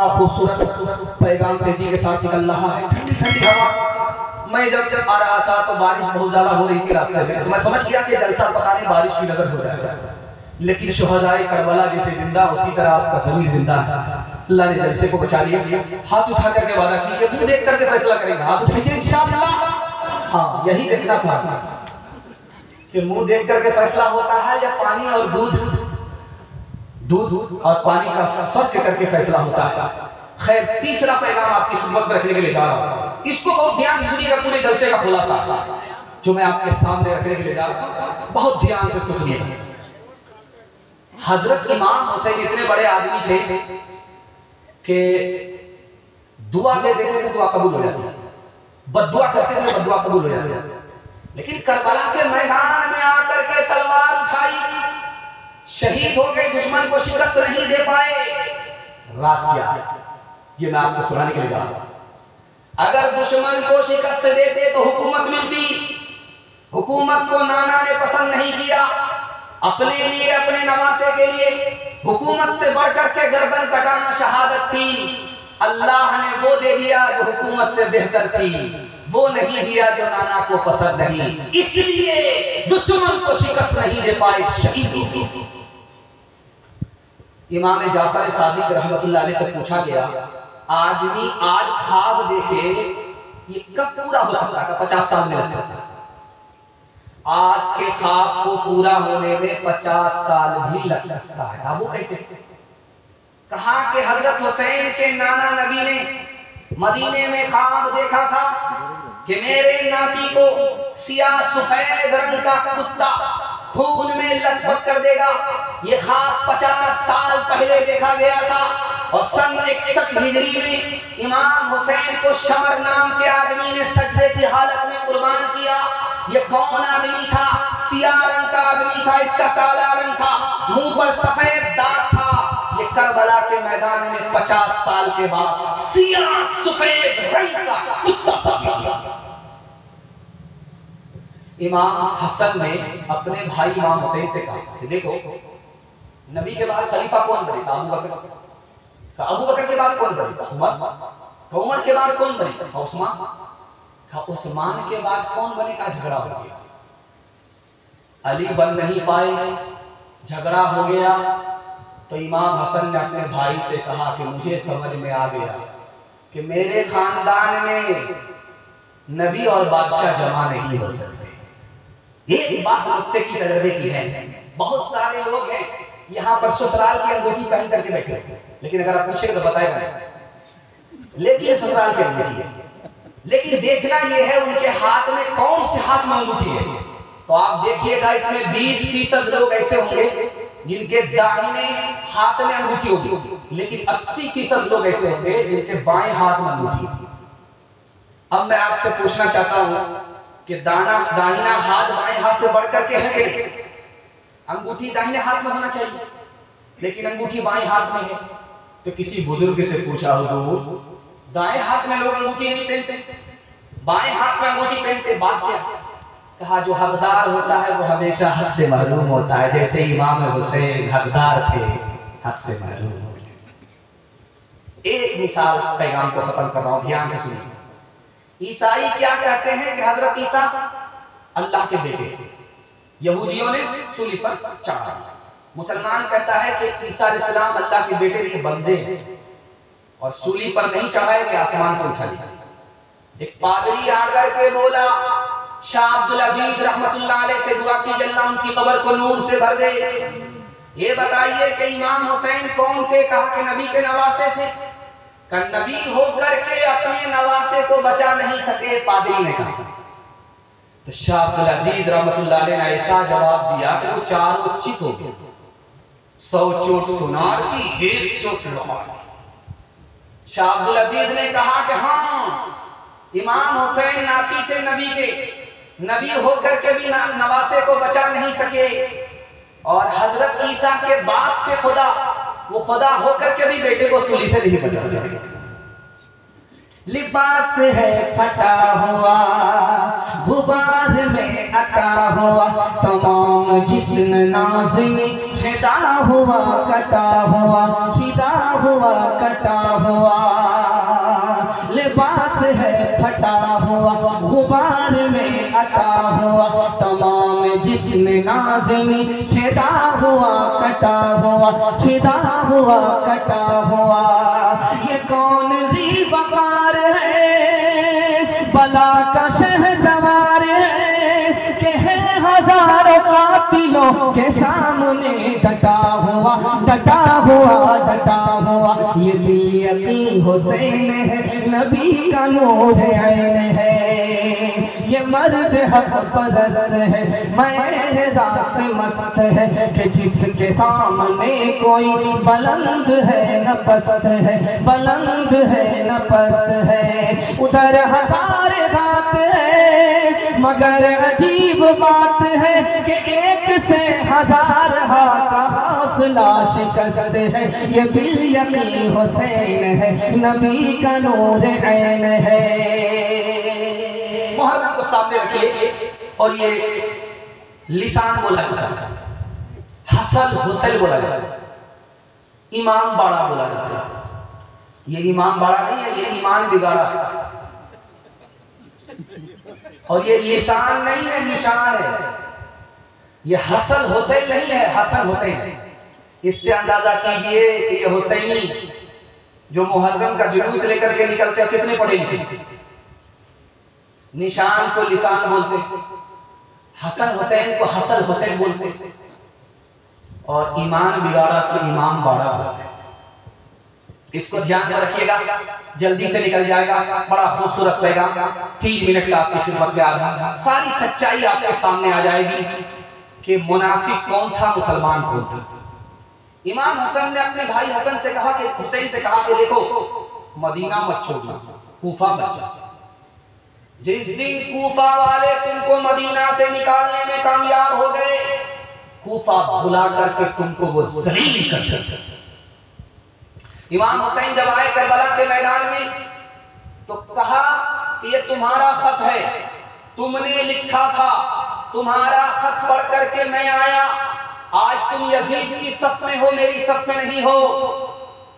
खूबसूरत पैगाम तेजी के साथ निकल रहा है। ठंडी ठंडी हवा। मैं जब आ रहा था तो बारिश बहुत ज्यादा हो रही थी रास्ते में, तो मैं समझ गया कि जलसा पता नहीं बारिश की नजर हो जाएगा, लेकिन शुहदाए करबला जैसे जिंदा उसी तरह आपका ज़मीर जिंदा है। अल्लाह ने जलसे को बचा लिया। हाथ उठा करके वादा कीजिए, मुंह देख करके फैसला करेगा। हाथ उठाइए इंशाअल्लाह। हाँ, यही देखना था कि मुंह देख करके फैसला होता है या पानी और दूध और पानी का फर्क करके फैसला होता है। खैर, तीसरा पैगाम आपकी खिदमत में रखने के लिए जा रहा हूँ। इसको बहुत ध्यान से सुनिएगा, पूरे जलसे का खुलासा जो मैं आपके सामने रखने के लिए जा रहा हूँ, बहुत ध्यान से इसको सुनिएगा। हजरत इमाम हुसैन इतने बड़े आदमी थे कि दुआ दे देते थे, दुआ कबूल हो जाती, बद्दुआ करते थे, बद्दुआ कबूल हो जाती। लेकिन करबला के मैदान में आकर के तलवार उठाई, शहीद हो गए, दुश्मन को शिकस्त नहीं दे पाए। राज क्या है ये मैं आपको सुनाने के लिए जा रहा हूं। अगर दुश्मन को शिकस्त देते तो हुकूमत मिलती, हुकूमत को नाना ने पसंद नहीं किया। अपने लिए, अपने नवासे के लिए हुकूमत से बढ़कर के गर्दन कटाना शहादत थी। अल्लाह ने वो दे दिया जो हुकूमत से बेहतर थी, वो नहीं दिया जो नाना को पसंद नहीं, इसलिए दुश्मन को शिकस्त नहीं दे पाए, शहीद हो गए। इमाम जाफर सादिक रहमतुल्लाह अलैह से पूछा गया, आदमी आज ख्वाब देखे ये कब पूरा हो सकता है? 50 साल में लग सकता है। आज के ख्वाब को पूरा होने में 50 साल भी लग सकता है। अब वो कैसे? कहा कि हजरत हुसैन के नाना नबी ने मदीने में ख्वाब देखा था कि मेरे नाती को सियाह सफेद रंग का कुत्ता खून में लथपथ कर देगा। ये ख्वाब 50 साल पहले देखा गया था और सन 61 हिजरी में इमाम हुसैन को शमर नाम के आदमी ने सजदे की हालत में कुर्बान किया। ये कौन आदमी था? सियाह रंग का आदमी था, इसका काला रंग था, मुंह पर सफेद दाग था। ये करबला के मैदान में 50 साल के बाद सियाह सफेद रंग का कुत्ता था। इमाम हसन ने अपने भाई इमाम हुसैन से कहा कि देखो, नबी के बाद खलीफा कौन बनेगा? अबू बकर। अबू बकर के बाद कौन बनेगा? उमर। उमर के बाद कौन बनेगा? उस्मान। उस्मान के बाद कौन बनेगा? झगड़ा हो गया, अली बन नहीं पाए, झगड़ा हो गया। तो इमाम हसन ने अपने भाई से कहा कि मुझे समझ में आ गया कि मेरे खानदान में नबी और बादशाह जमा नहीं हो सकते। एक बात नुक्ते की तजर्बे की है, बहुत सारे लोग हैं यहाँ पर ससुराल की अंगूठी पहन करके बैठे, लेकिन अगर आप पूछेंगे तो बताएगा लेकिन ससुराल की अंगूठी है। लेकिन देखना यह है उनके हाथ में कौन से हाथ में अंगूठी है। तो आप देखिएगा, इसमें 20% लोग ऐसे होंगे जिनके दाहिने हाथ में अंगूठी होगी, लेकिन 80% लोग ऐसे होंगे जिनके बाएं हाथ में अंगूठी होगी। अब मैं आपसे पूछना चाहता हूं कि दाहिना हाथ बाएं हाथ से बढ़कर के है कि अंगूठी दाहिने हाथ में होना चाहिए, लेकिन अंगूठी बाएं हाथ में है। तो किसी बुजुर्ग से पूछा, हुजूर दाएं हाथ में लोग अंगूठी नहीं पहनते, बाएं हाथ में अंगूठी पहनते, बात क्या? कहा जो हकदार होता है वो हमेशा हक से महरूम होता है। जैसे इमाम हुसैन हकदार थे, हक से महरूम होते। एक मिसाल पैगाम को खत्म कर रहा हूं, ध्यान से सुनिए। ईसाई क्या कहते हैं कि हजरत ईसा अल्लाह के बेटे थे, यहूदियों ने सूली पर चढ़ा। मुसलमान कहता है कि ईसा अलैहिस्सलाम अल्लाह के बेटे नहीं, बंदे हैं, और सूली पर नहीं चढ़ाए गए, आसमान पर उठा लिया। एक पादरी आकर के बोला, शाह अब्दुल अजीज रहमतुल्लाह अलैह से दुआ कीजिए अल्लाह उनकी कब्र को नूर से भर दे। ये बताइए कि इमाम हुसैन कौन थे? कहा कि नबी के नवासे थे। नबी होकर के अपने नवासे को बचा नहीं सके, पादरी ने कहा। तो शाह अब्दुल अजीज रहमतुल्लाह अलैह ने ऐसा जवाब दिया कि वो चारों चित हो गए। 100 चोट सुनार की, 1 चोट लोहार की। शाह अब्दुल अजीज ने कहा कि हाँ, इमाम हुसैन नाती थे नबी के, नबी होकर के भी नवासे को बचा नहीं सके, और हजरत ईसा के बाप थे खुदा, वो खुदा होकर के भी बेटे को सूली से नहीं बचा सके। लिबास है फटा हुआ, गुबार में अटा हुआ, तमाम जिस्म नाज़िनी छिदा हुआ कटा हुआ, छिदा हुआ कटा हुआ, लिबास है फटा हुआ, गुबार में अटा हुआ, तमाम जिस्म नाज़िनी छिदा हुआ कटा हुआ, छिदा हुआ कटा हुआ। ये कौन ज़ी वक़ार है, बला का शहसवार है, कि है हजारों कातिलों के सामने डटा हुआ, डटा हुआ, डटा हुआ। ये दिल यकीन हुसैन है, नबी का नूर ऐन है, ये मर्द हक परस्त है, मैं ज़ात मस्त है, कि जिसके सामने कोई बुलंद है न पस्त है, बुलंद है न पस्त है। उधर हजार बात है, मगर अजीब बात है कि एक से हजार का हौसला शिकस्त है। ये दिल यकीन हुसैन है, नबी का नूर ऐन है। मुहर्रम को सामने रखिए और ये लिसान बोला जाता है, हसल हुसैन बोला जाता है, इमाम बाड़ा बोला जाता है। ये इमाम बाड़ा नहीं है, ये ईमान बिगाड़ा है। और ये लिसान नहीं है, निशान है। ये हसल हुसैन नहीं है, हसन हुसैन है। इससे अंदाजा कीजिए कि ये हुसैनी जो मुहर्रम का जुलूस लेकर के निकलते हैं कितने पढ़े लिखे। निशान को लिसान बोलते, हसन हुसैन को हसल हुसैन बोलते, और ईमान बिगाड़ा को इमाम बाड़ा बोलते। इसको ध्यान में रखिएगा, जल्दी से निकल जाएगा। बड़ा खूबसूरत पैगाम 3 मिनट का आपकी खिदमत में आ जाएगा। सारी सच्चाई आपके सामने आ जाएगी कि मुनाफिक कौन था, मुसलमान कौन था। इमाम हसन ने अपने भाई हसन से कहा कि हुसैन से कहा कि देखो मदीना मत छोड़ना, कूफा मत जाओ। जिस दिन कूफा वाले तुमको मदीना से निकालने में कामयाब हो गए, कूफा भुला करके तुमको वो जलील कर देंगे। इमाम हुसैन जब आए करबला के मैदान में तो कहा कि ये तुम्हारा खत है, तुमने लिखा था, तुम्हारा खत पढ़ करके मैं आया। आज तुम यजीद की सफ में हो, मेरी सफ में नहीं हो।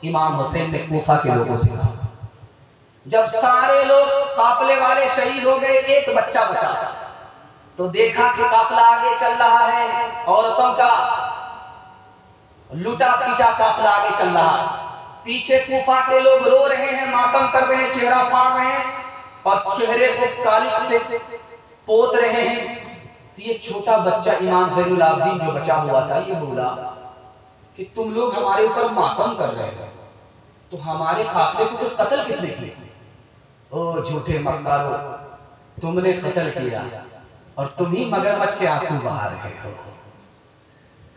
इमाम हुसैन ने कूफा के लोगों से कहा, जब सारे लोग काफले वाले शहीद हो गए, एक बच्चा बचा, तो देखा कि काफला आगे चल रहा है, औरतों का लूटा पीटा काफला आगे चल रहा है। पीछे कूफा के लोग रो रहे हैं, मातम कर रहे हैं, चेहरा फाड़ रहे हैं और चेहरे को कालिक से पोत रहे हैं। तो ये छोटा बच्चा इमाम ज़ैनुल आबिदीन जो बचा हुआ था, ये बोला कि तुम लोग हमारे ऊपर मातम कर रहे हो, तो हमारे काफले को तो कत्ल किसने किया? ओ झूठे मक्कारो, तुमने कत्ल किया और तुम ही मगरमच्छ के आंसू बहा रहे हो।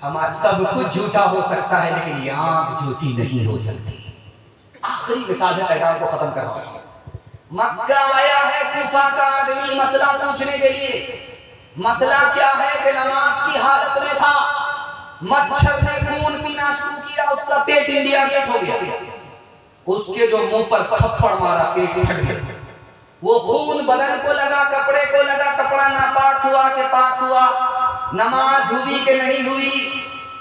हमारा सब कुछ झूठा हो सकता है, लेकिन ये आंख झूठी नहीं हो सकती। आखिरी मिसाल है, पैगाम को खत्म करना। मक्का आया है कूफा का आदमी मसला पूछने के लिए। मसला क्या है कि नमाज की हालत में था, मच्छर ने खून पीना शुरू किया, उसका पेट इंडिया गेट हो गया। उसके जो मुंह पर थप्पड़ मारा, पेट फट गया। वो खून बदन को लगा, कपड़े को लगा, कपड़ा नापाक हुआ कि पाक हुआ, नमाज हुई कि नहीं हुई।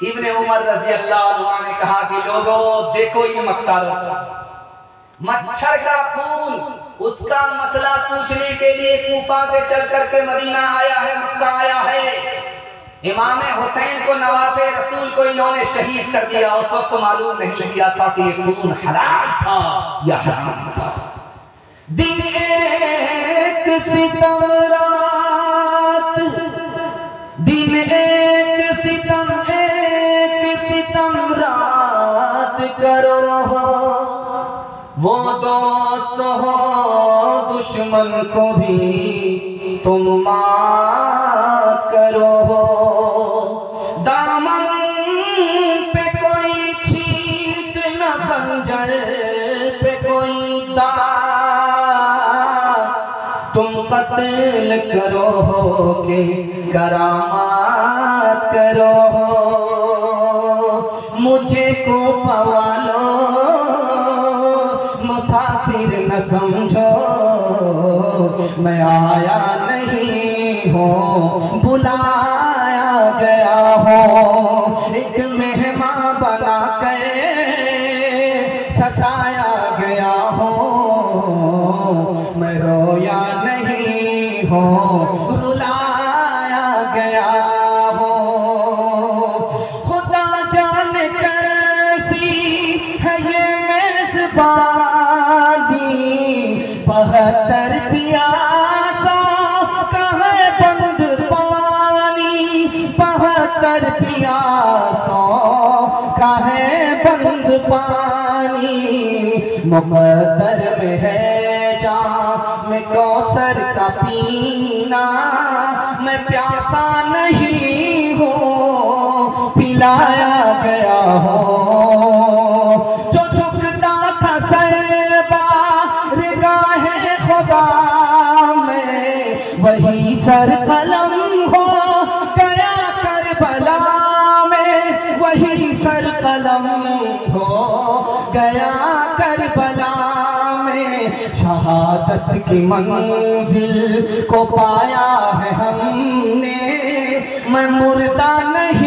इब्ने उमर रज़ी अल्लाह अन्हु ने कहा कि लोगों देखो ये मक्कारों का मच्छर का खून, उसका मसला पूछने के लिए कूफा से चल करके मदीना आया है, मक्का आया है। इमाम हुसैन को नवासे रसूल को इन्होंने शहीद कर दिया। उस वक्त मालूम नहीं किया था कि ये खून हलाल था या हराम था। दिन एक सितम रात, दिन एक सितम रात करो हो, वो दोस्त हो दुश्मन को भी तुम माफ करो हो। दामन पे कोई छींट न, खंजर पे कोई दाग, तुम कत्ल करो हो के करामात करो हो। मुझे को पवालो मुसाफिर न समझो, मैं आया नहीं हूँ बुलाया गया एक मेहमान बना कर सताया गया हो, मैं रोया नहीं हो, रुलाया गया हो। खुदा जाने कैसी है ये मेज़बानी, 72 प्यासा का है बंद पानी, 72 प्यासों का है बंद पानी। मुक़द्दर में है जाम में कौसर का पीना, मैं प्यासा नहीं हूँ, पिलाया गया हो। जो झुकता था सरबा निगाहे खुदा में, वही सर कलम हो गया करबला में, वही सर कलम हो गया करबला में। शहादत की मंजिल को पाया है हमने, मैं मुर्दा नहीं